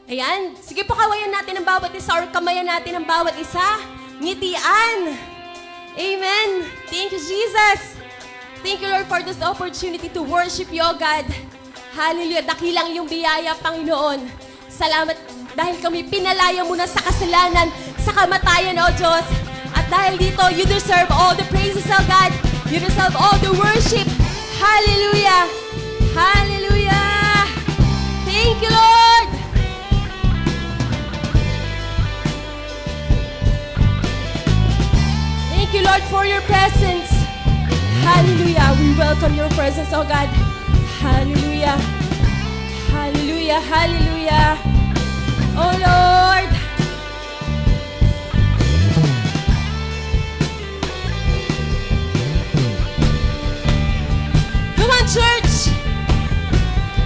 Ayan. Sige po, kawayan natin ang bawat isa or kamayan natin ang bawat isa. Ngitian. Amen. Thank you, Jesus. Thank you, Lord, for this opportunity to worship you, O God. Hallelujah. Dakilang iyong biyaya, Panginoon. Salamat dahil kami pinalaya mo na sa kasalanan, sa kamatayan, O Diyos. At dahil dito, you deserve all the praises, O God. You deserve all the worship. Hallelujah. Hallelujah. Thank you, Lord. Thank you, Lord, for your presence. Hallelujah. We welcome your presence, oh God. Hallelujah. Hallelujah. Hallelujah. Oh Lord. Come on, church.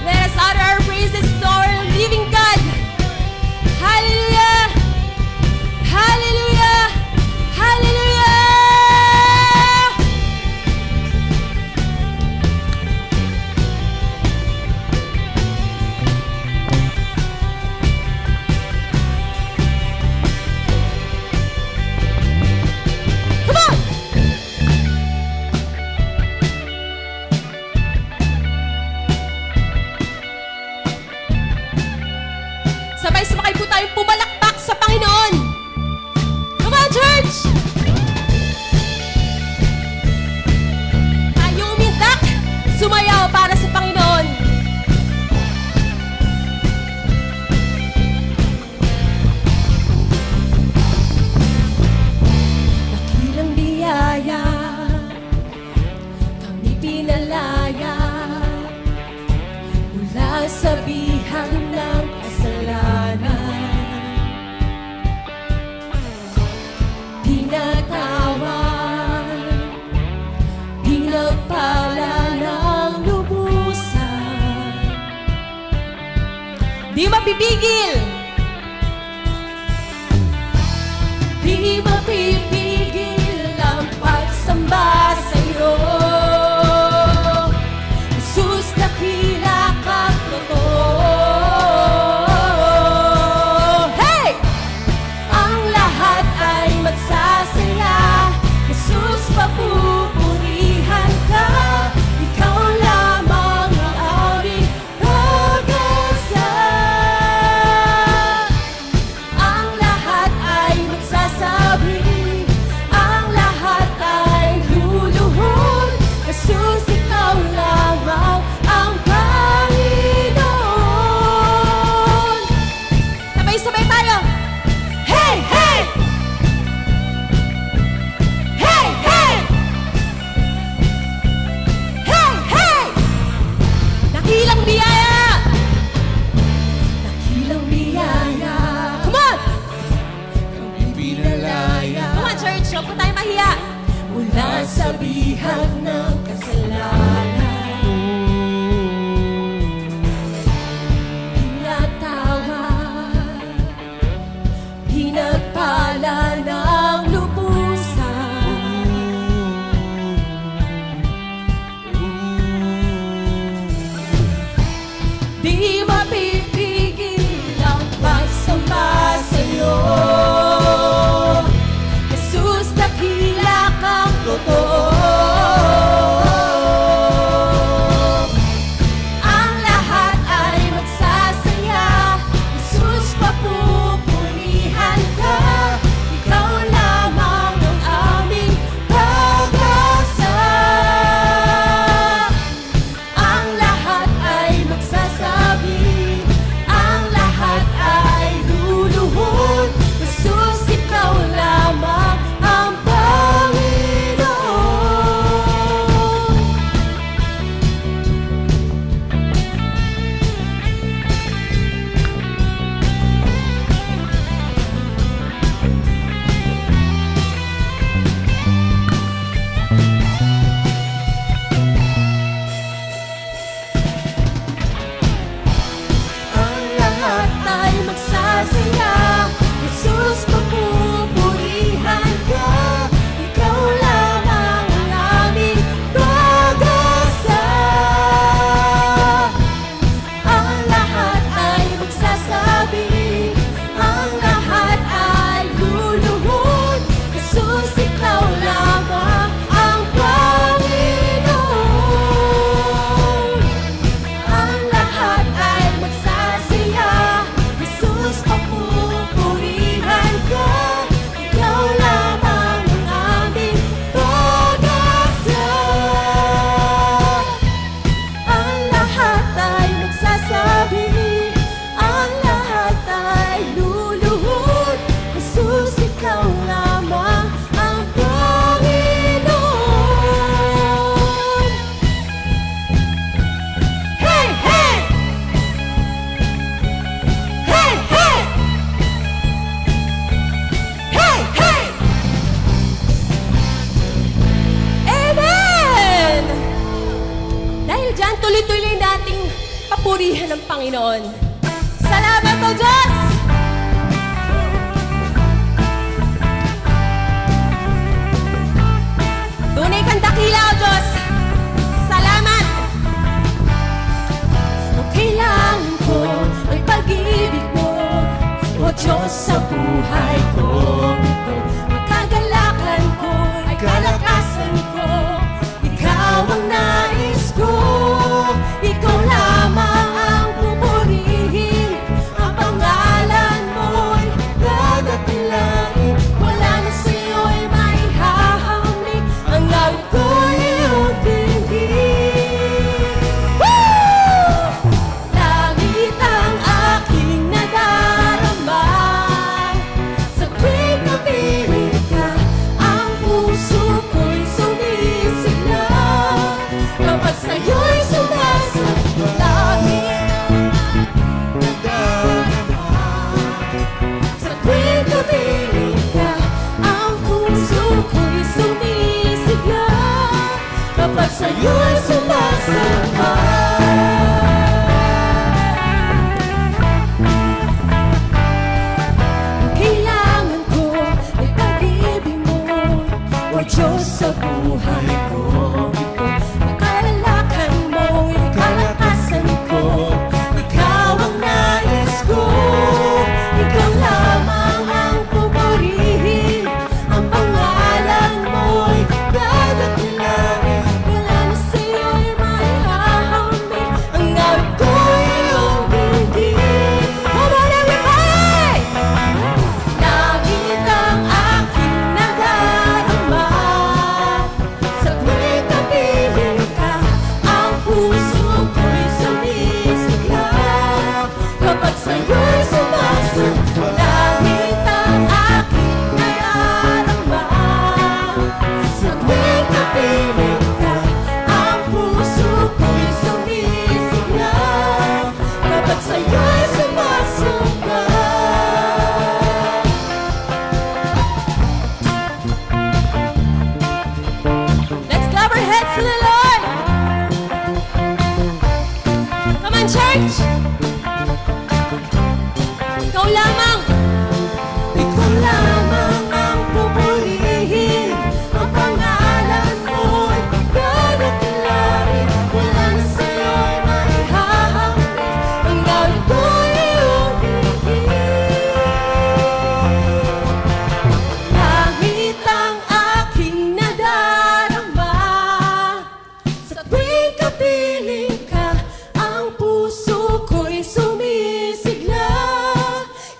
Let us utter our praises to our living God. Hallelujah. Hallelujah. Hallelujah. Sabay sumakay po tayong pumalakpak sa Panginoon. Come on, church! Tayo umintak, sumayaw para sa Panginoon. Dakilang biyaya, kami pinalaya mula sa bihag ng kasalanan. Pinatawan, pinagpala ng lubusan. Di mapipigil, di mapipigil ang pagsamba sa'yo. Jesus, dakila ka't totoo. Hey! Ang lahat ay magsasaya. Jesus, papupurihan ka. Ikaw lamang ang aming pag-asa. Ang lahat ay magsasabi, ang lahat ay Panginoon. Salamat po, Diyos! Tunay kang dakila, O Diyos. Salamat! Ang kailangan ko ay pag-ibig mo, O Diyos, sa buhay ko. Ang kagalakan ko ay kalakasan ko. Ikaw ang nais ko. Ikaw lamang ang pupurihin. Ang pangalan mo'y dadakilain. Wala na sa'yo'y maihahamig. Ang awit ko'y iyong dinggin. Langit ang aking nadarama. Sa tuwing kapiling ka, ang puso ko'y sumisigla. Kapag sa'yo'y sumasamba, sa tuwing kapiling ka, ang puso ko'y sumisigla. Kapag sa'yo'y sumasamba. Ang kailangan ko ay pag-ibig mo, O Diyos, sa buhay ko. Ang kalalakan mo'y kalakasan ko. Ikaw ang nais ko. Ikaw lamang ang pupurihin. Ang pangalan mo'y dadakilain. Wala na sa'yo'y maihahamig. Ang awit ko'y iyong dinggin. Come on, everybody! Langit ang aking nadarama. Sa tuwing kapiling ka, ang puso ko'y sumisigla. Kapag sa'yo'y sumasamba, langit ang aking nadarama. Sa tuwing kapiling ka, ang puso ko'y sumisigla. Kapag sa'yo'y sumasamba. Let's clap our hands to the Lord! Come on, church! Ikaw lamang! Ikaw lamang ang pupurihin. Ang pangalan mo'y dadakilain. Wala na sa'yo'y maihahamig. Ang awit ko'y iyong dinggin. Langit ang aking nadarama. Sa tuwing kapiling ka, ang puso ko'y sumisigla.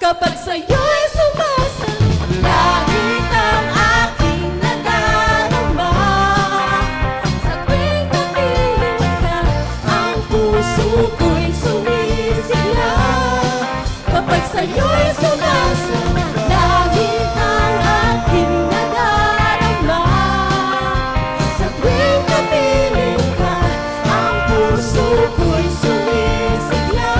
Kapag sa'yo'y sumasamba, langit ang aking nadarama. Sa tuwing kapiling ka, ang puso ko'y sumisigla. Kapag sa'yo'y sumasamba, langit ang aking nadarama. Sa tuwing kapiling ka, ang puso ko'y sumisigla.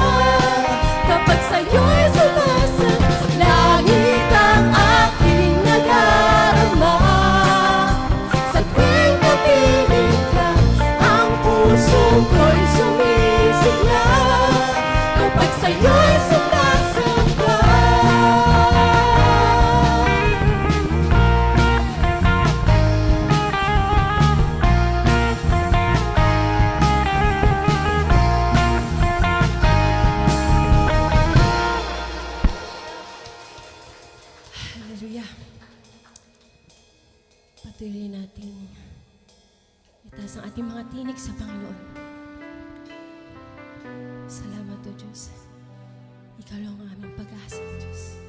Kapag sa'yo'y sumasamba, langit ang aking nadarama. Sa tuwing kapiling ka, ang puso ko'y sumisigla. Kapag sa'yo'y sumasamba. Hallelujah. Patuloy natin itaas ang ating mga tinig sa Panginoon. Salamat, O Diyos. Ikaw lang ang aming pag-asa, O Diyos.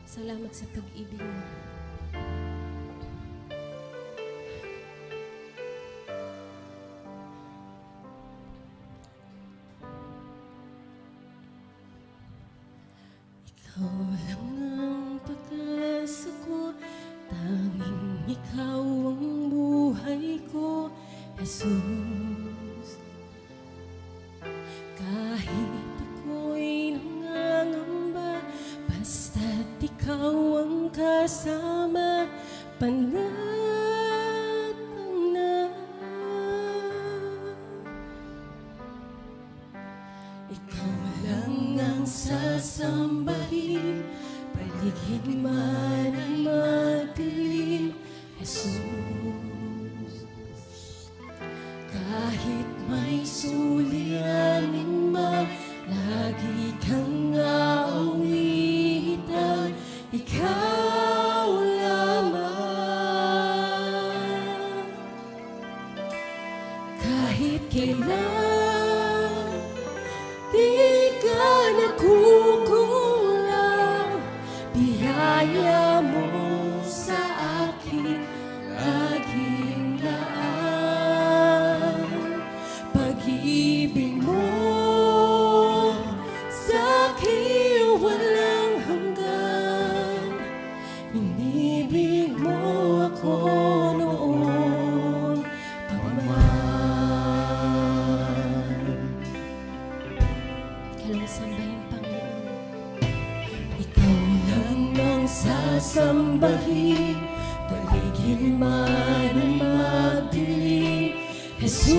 Salamat sa pag-ibig mo. Ikaw lang ang pag-asa ko, tanging ikaw ang buhay ko, Jesus. Kahit ako'y nangangamba, basta't ikaw ang kasama, panatang na. Ikaw sasambahin, paligid man ang madilim, Jesus. Kahit may suliranin man, lagi kang aawitan, ikaw lamang. Kahit kailan, di ka nagkukulang, biyaya mo sa akin laging laan. Pag-ibig mo sa akin walang hanggan, inibig mo ako noon pa man. Ikaw sambahin, Panginoon. Ikaw lang ang sasambahin, paligid man ang madilim, Jesus.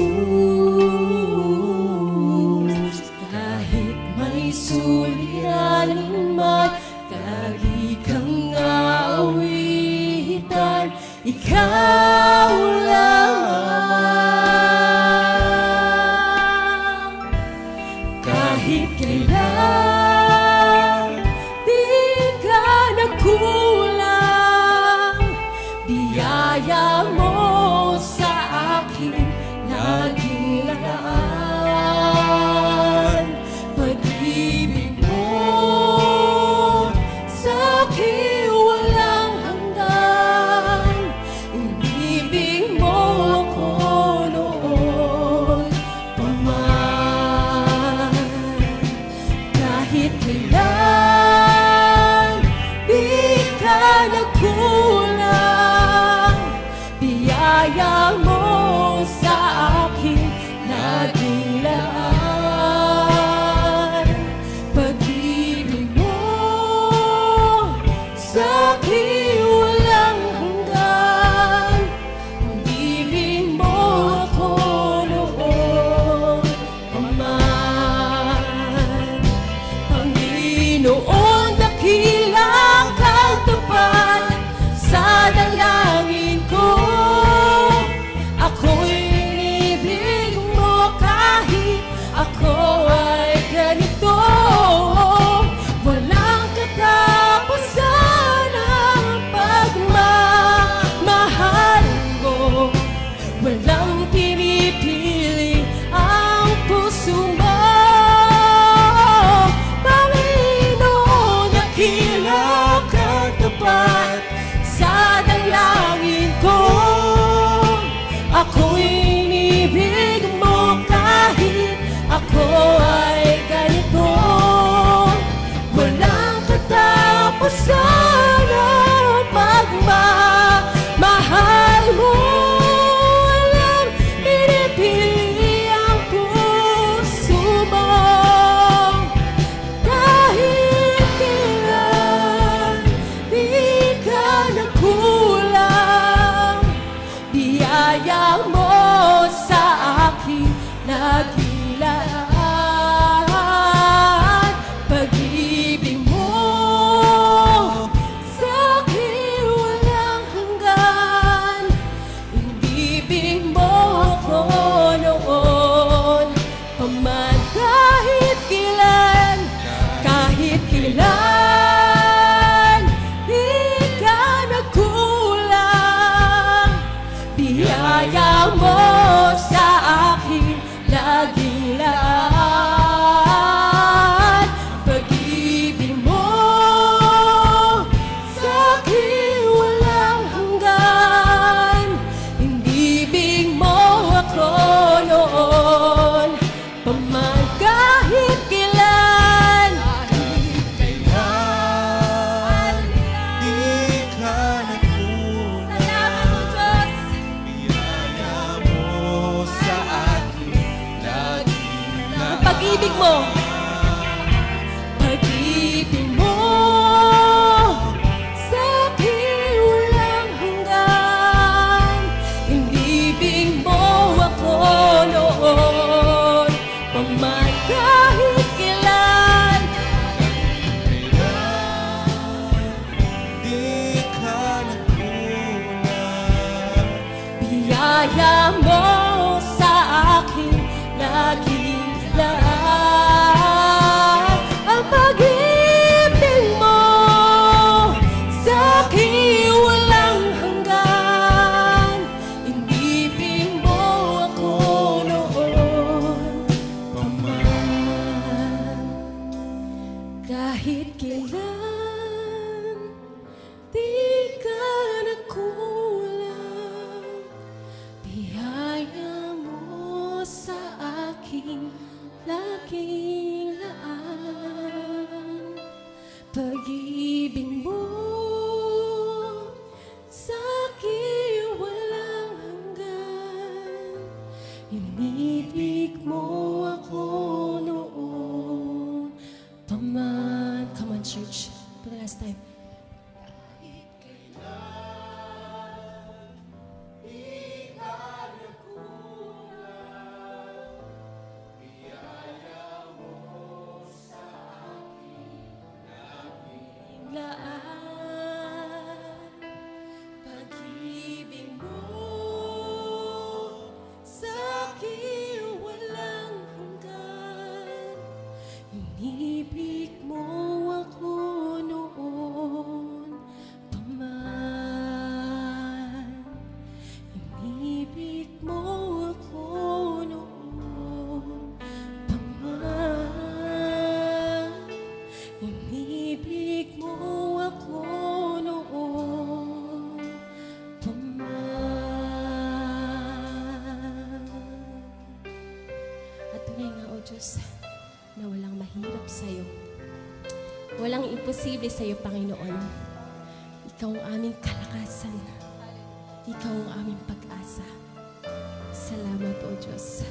Kahit may suliranin man, lagi kang aawitan, ikaw lamang. Kahit kailan, di ka nagkulang, biyaya mo sa akin laging laan. Pag-ibig mo sa akin walang hanggan, inibig mo ako noon pa man. Kahit kailan, di ka nagkulang, biyaya mo sa akin laging laan. Pag-ibig mo sa akin walang hanggan, inibig mo ako noon pa man. Panginoon, dakilang kang tapat sa dalangin ko. Ako'y inibig mo kahit ako ay ganito. Walang katapusan ang pagmamahal mo, walang pinipili ang puso mo. Panginoon, Kahit kailan, di ka nagkulang. Biyaya mo sa aking laking laan. Pag-ibig mo sa'kin walang hanggan. Inibig mo ako noon pa man. Come on, church. For the last time. Pag-ibig mo sa'kin walang hanggan. Inibig mo ako noon pa man. Inibig mo ako noon pa man. Inibig mo ako noon pa man. At tunay nga, O Diyos, na walang mahirap sa'yo. Walang imposible sa'yo, Panginoon. Ikaw ang aming kalakasan. Ikaw ang aming pag-asa. Salamat, O Diyos.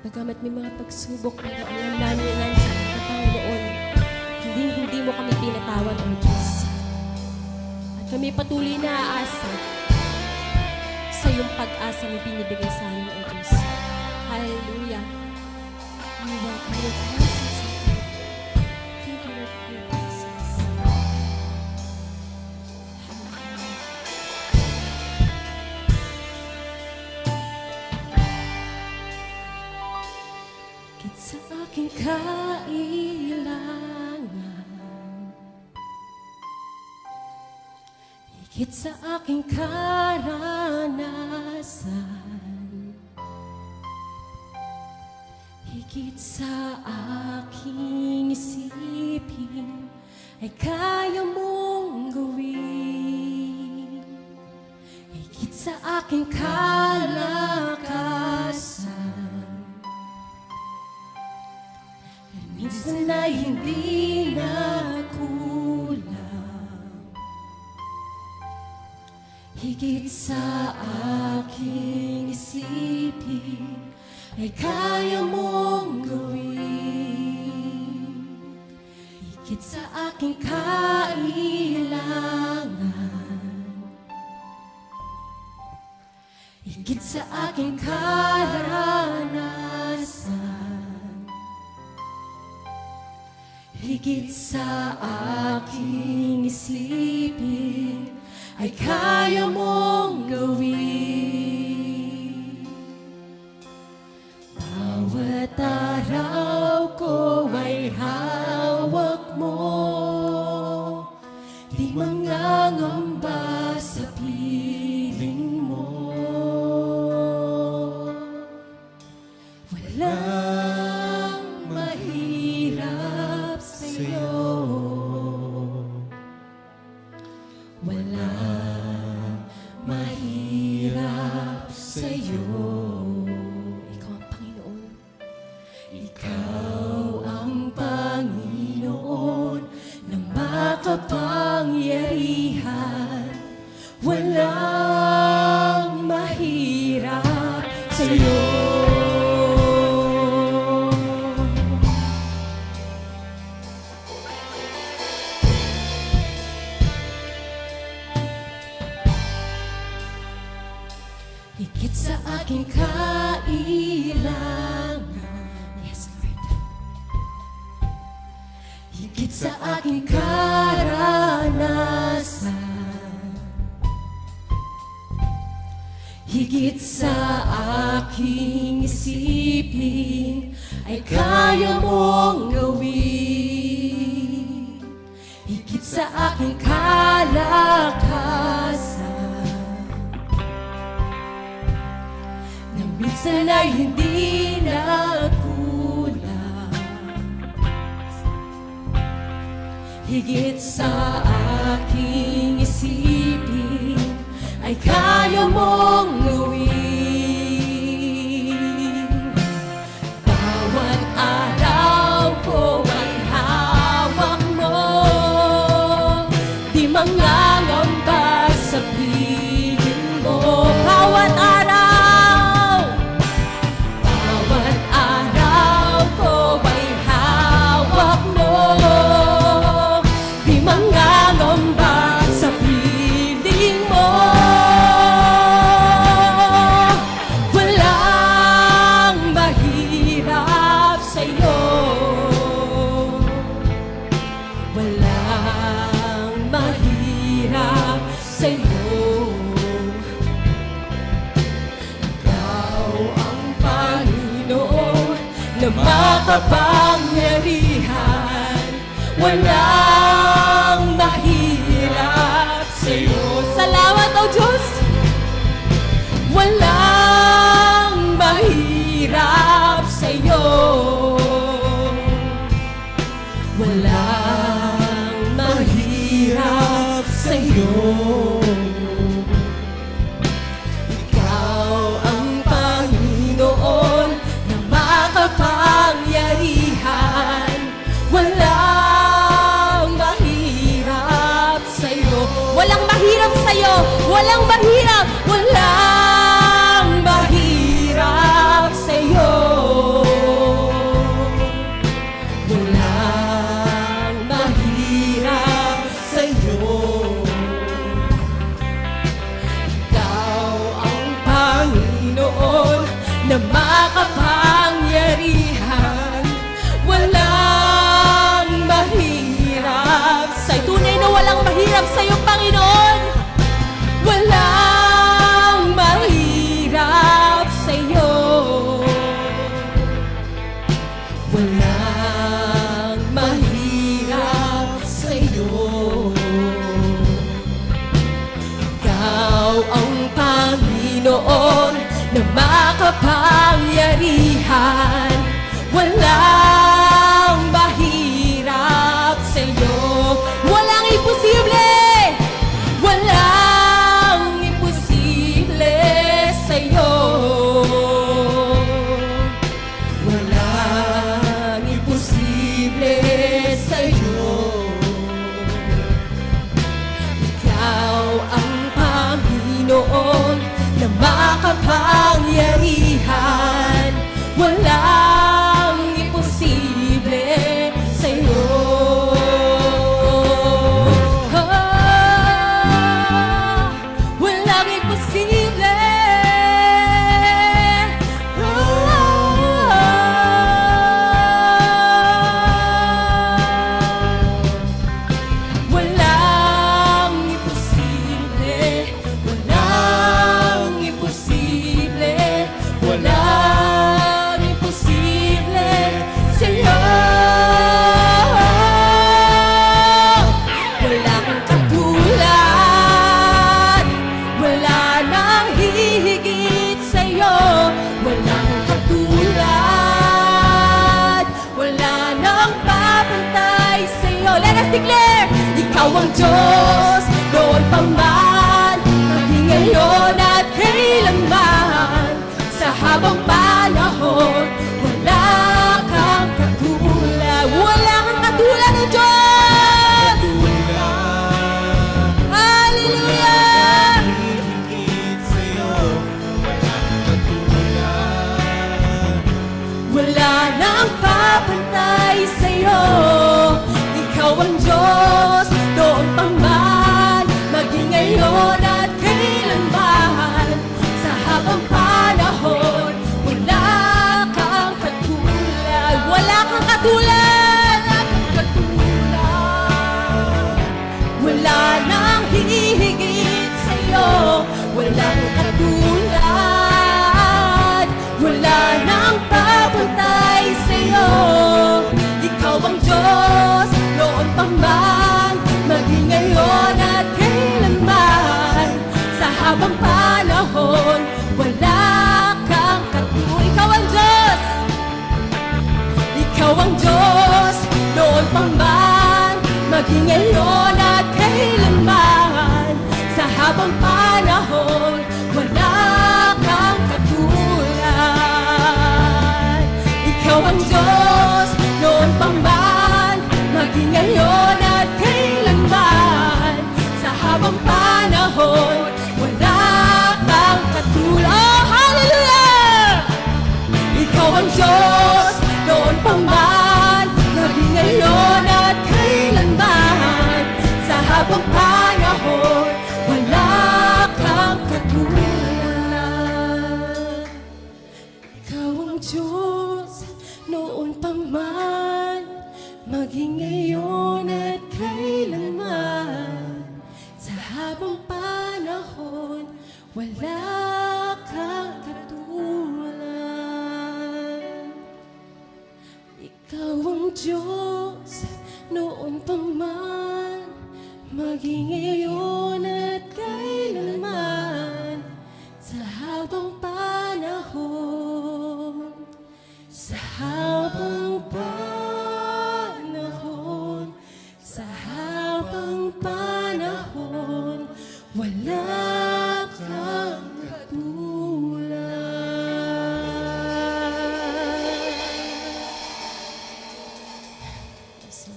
Bagamat may mga pagsubok, pero alam namin nandiyan ka, Panginoon. Hindi mo kami binatawan, O Diyos. At kami patuloy na aasa sa iyong pag-asa na binibigay sa amin, O Diyos. Hallelujah. You are kind of presence, O God. Thank you, Lord, for your presence. Higit sa aking kailangan, higit sa aking karanasan, higit sa aking isipin, ay kaya mong gawin. Higit sa aking kalakasan, minsan ay hindi na kulang. Higit sa aking isipin, ay kaya mong gawin. Higit sa aking kailangan, higit sa aking karanasan, higit sa aking isipin, ay kaya mong gawin. Bawat araw ko ay hawak mo, di mangangamba sa piling mo. Walang mahirap sa'yo, walang mahirap sa'yo. Ikaw ang Panginoon. Ikaw ang Panginoon na makapangyarihan. Walang mahirap sa'yo. Higit sa aking kailangan, yes, Lord. Higit sa aking karanasan, higit sa aking isipin, ay kaya mong gawin. Higit sa aking kalakasan, minsan ay hindi na kulang. higit sa aking isipin, ay kaya mong gawin. Bawat araw ko ay hawak mo, di mangangamba sa piling mo. Bawat araw ko ay hawak mo, di mangangamba sa piling mo. Walang mahirap sa'yo, walang mahirap sa'yo. Ikaw ang Panginoon na makapangyarihan, walang mahirap sa'yo. Salamat, O Diyos! Walang mahirap sa'yo, walang mahirap sa'yo. Ikaw ang Panginoon na makapangyarihan, walang mahirap sa'yo. Walang mahirap sa'yo, walang mahirap, walang mahirap sa'yo. Walang mahirap sa'yo. Ikaw ang Panginoon na makapangyarihan, walang mahirap sa'yo. Tunay na walang mahirap sa'yo, Panginoon. Walang mahirap sa'yo, walang mahirap sa'yo. Ikaw ang Panginoon na makapangyarihan, walang mahirap sa'yo. Walang imposible, walang imposible sa'yo. Walang imposible sa'yo. Ikaw ang Panginoon na makapangyarihan, walang imposible sa'yo. Walang imposible. Walang imposible, walang imposible, walang imposible sa'yo. Wala kang katulad, wala nang hihigit sa'yo. Wala kang katulad, wala nang papantay sa'yo. Let us declare, ikaw ang Diyos noon pa man, maging ngayon at kailanman. Sa habang panahon, wala kang katulad. Wala kang katulad, O Diyos! Hallelujah! Wala nang papantay sa'yo. Ikaw ang Diyos noon pa man, maging ngayon at kailanman. Sa habang panahon, wala kang katulad. Wala kang katulad, wala kang katulad. Wala nang hihigit sa'yo. Wala kang katulad, wala nang papantay sa'yo. Ikaw ang Diyos noon pa man, maging ngayon at kailanman. Sa habang panahon, wala kang katulad. Ikaw ang Diyos, ikaw ang Diyos noon pa man, maging ngayon at kailanman. Sa habang panahon, wala kang katulad. Ikaw ang Diyos, noon pa man, maging ngayon at kailanman. Sa habang panahon, wala kang katulad. Oh, hallelujah! Ikaw ang Diyos, noon pa man, maging ngayon at kailanman. Sa habang panahon, wala kang katulad. Ikaw ang Diyos, noon pa man, maging ngayon at kailanman. Sa habang panahon, wala kang katulad. Ikaw ang Diyos, noon pa man, maging ngayon at kailanman. Sa habang panahon, sa habang panahon, sa habang panahon, wala kang katulad. So,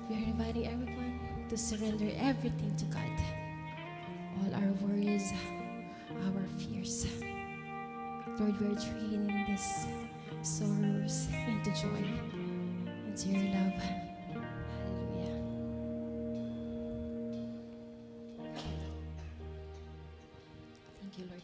we are inviting everyone to surrender everything to God. All our worries, our fears. Lord, we are trading these sorrows into joy, into your love. Hallelujah. Thank you, Lord.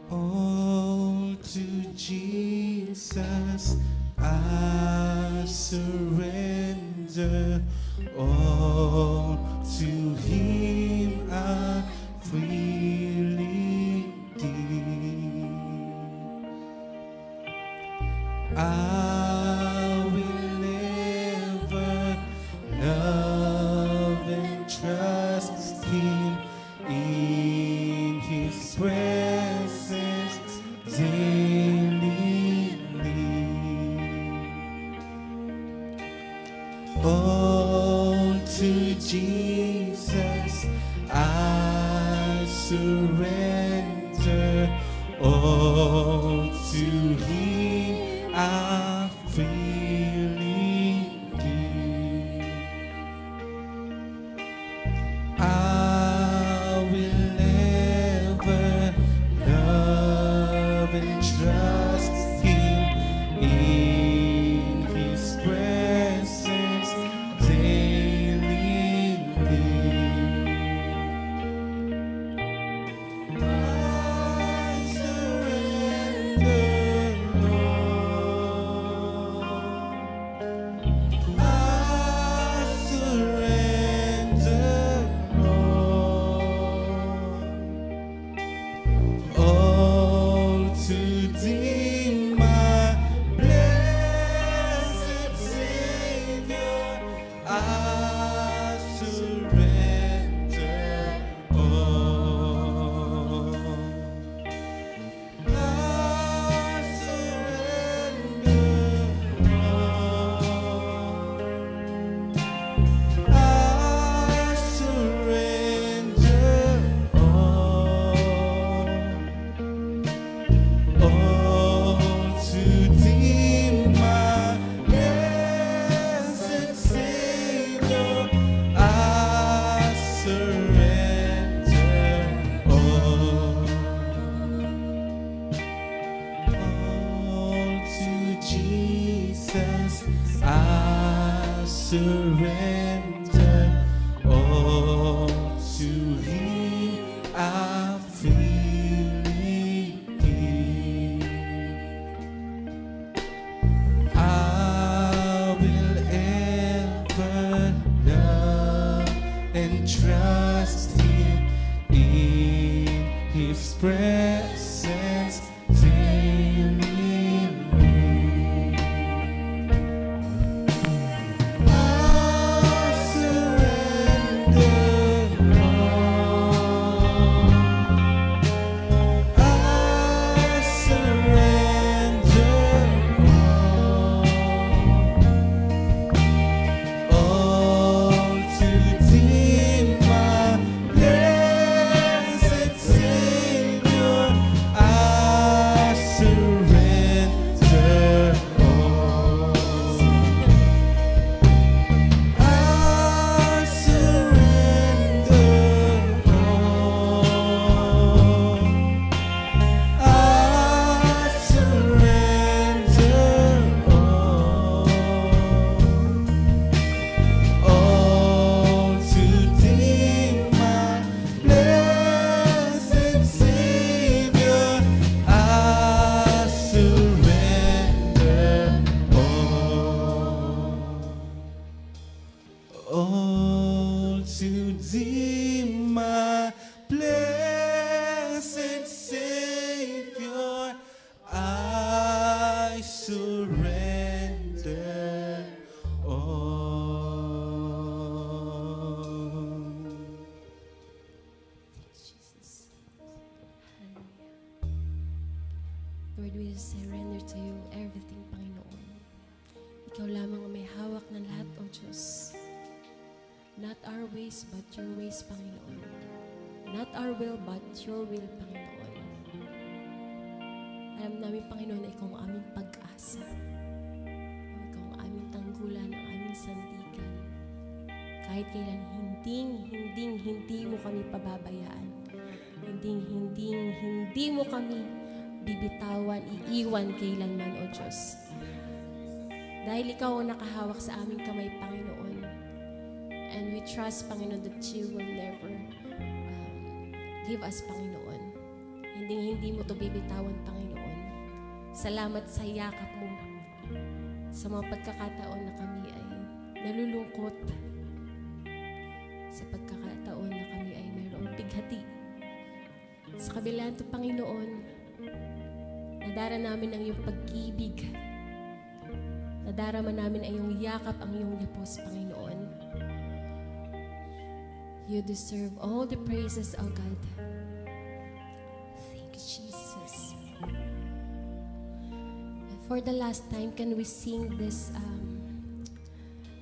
All to Jesus I surrender. All to Him I freely give. I will ever love and trust Him in His presence daily live. All to Jesus I surrender. All to Him I freely give. I will ever love and trust Him in His presence daily live. I surrender, Lord. all to thee, my blessed Savior. I surrender all. Jesus. Hallelujah. Lord, we surrender to you everything, Panginoon. Ikaw lamang ang may hawak ng lahat, O Diyos. Not our ways, but your ways, Panginoon. Not our will, but your will, Panginoon. Alam namin, Panginoon, na ikaw ang aming pag-asa. Ikaw ang aming tanggulan, ang aming sandigan. Kahit kailan, hindi mo kami pababayaan. Hindi mo kami bibitawan, iiwan kailanman, O Diyos. Dahil ikaw ang nakahawak sa aming kamay, Panginoon. And we trust, Panginoon, that you will never give us, Panginoon. Hindi mo to bibitawan, Panginoon. Salamat sa yakap mo sa mga pagkakataon na kami ay nalulungkot. Sa pagkakataon na kami ay mayroong bighati. Sa kabila nito, Panginoon, nadara namin ang iyong pag-ibig. Nadarama namin ang iyong yakap, ang iyong yapos, Panginoon. You deserve all the praises, O God. Thank you, Jesus. And for the last time, can we sing this,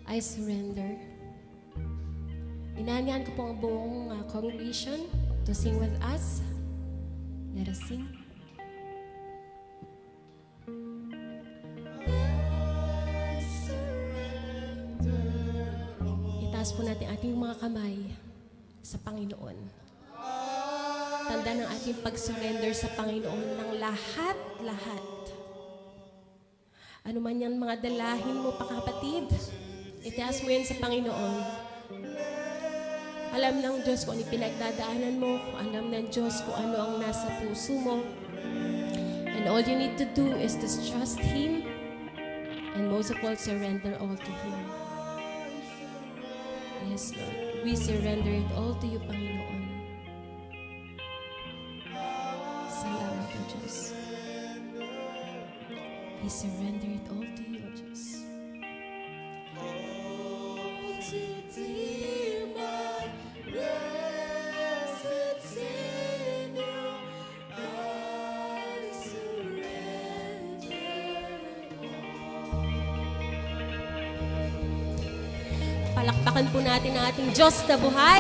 I Surrender? Inaanyahan ko po ang buong congregation to sing with us. Let us sing. Itaas po natin ating mga kamay sa Panginoon. Tanda ng ating pag-surrender sa Panginoon ng lahat-lahat. Ano man yan mga dalahin mo, pakapatid, itaas mo yan sa Panginoon. Alam ng Diyos kung ano pinagdadaanan mo, alam ng Diyos kung ano ang nasa puso mo. And all you need to do is to trust Him and most of all, surrender all to Him. Yes, Lord. We surrender it all to you, Panginoon. Salamat, O Diyos. We surrender it all to you, O Diyos. Palakpakan po natin ang ating Diyos na buhay.